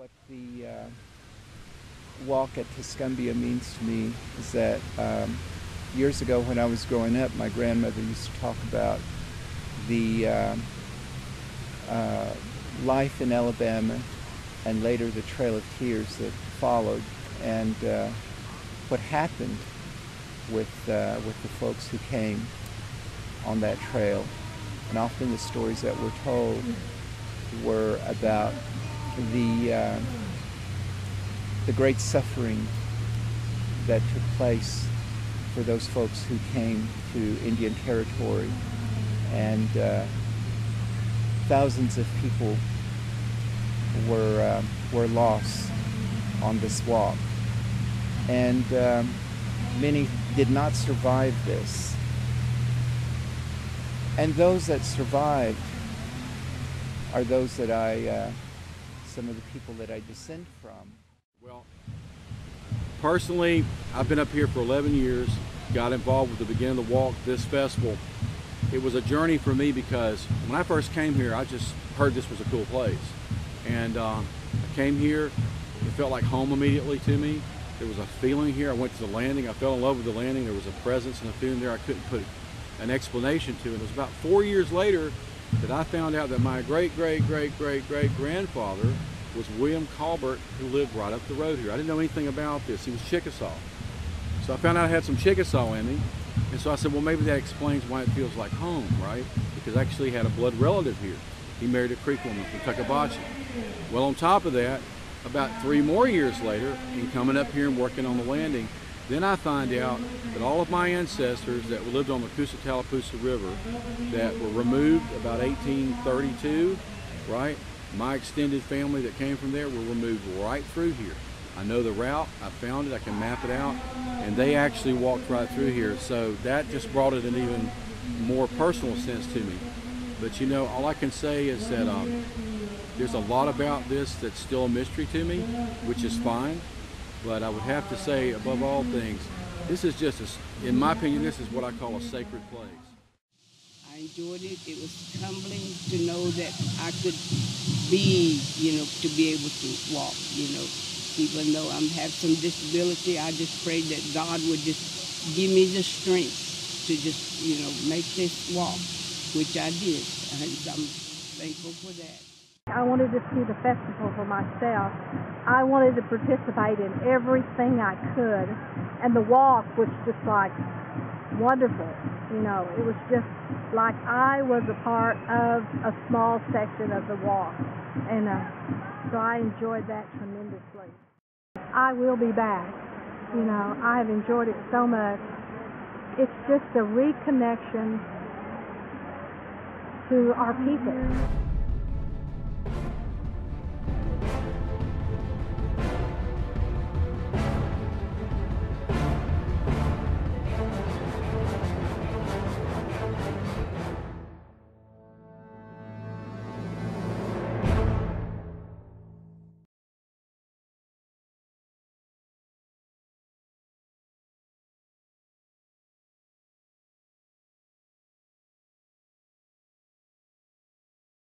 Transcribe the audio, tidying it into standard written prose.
What the walk at Tuscumbia means to me is that years ago when I was growing up, my grandmother used to talk about the life in Alabama and later the Trail of Tears that followed, and what happened with the folks who came on that trail. And often the stories that were told were about the great suffering that took place for those folks who came to Indian Territory, and thousands of people were lost on this walk, and many did not survive this. And those that survived are those that some of the people that I descend from. Well, personally, I've been up here for 11 years, got involved with the beginning of the walk, this festival. It was a journey for me because when I first came here, I just heard this was a cool place. And I came here, it felt like home immediately to me. There was a feeling here. I went to the landing, I fell in love with the landing. There was a presence and a feeling there I couldn't put an explanation to. And it was about 4 years later that I found out that my great-great-great-great-great-grandfather was William Colbert, who lived right up the road here. I didn't know anything about this. He was Chickasaw. So I found out I had some Chickasaw in me. And so I said, well, maybe that explains why it feels like home, right? Because I actually had a blood relative here. He married a Creek woman from Tuckabachi. Well, on top of that, about 3 more years later, in coming up here and working on the landing, then I find out that all of my ancestors that lived on the Coosa-Tallapoosa River that were removed about 1832, right? My extended family that came from there were removed right through here. I know the route, I found it, I can map it out, and they actually walked right through here. So that just brought it an even more personal sense to me. But you know, all I can say is that there's a lot about this that's still a mystery to me, which is fine. But I would have to say, above all things, this is just, in my opinion, this is what I call a sacred place. I enjoyed it. It was humbling to know that I could be, to be able to walk, Even though I have some disability, I just prayed that God would just give me the strength to just, make this walk, which I did. And I'm thankful for that. I wanted to see the festival for myself. I wanted to participate in everything I could, and the walk was just like wonderful. It was just like I was a part of a small section of the walk, and so I enjoyed that tremendously. I will be back. I have enjoyed it so much. It's just a reconnection to our people.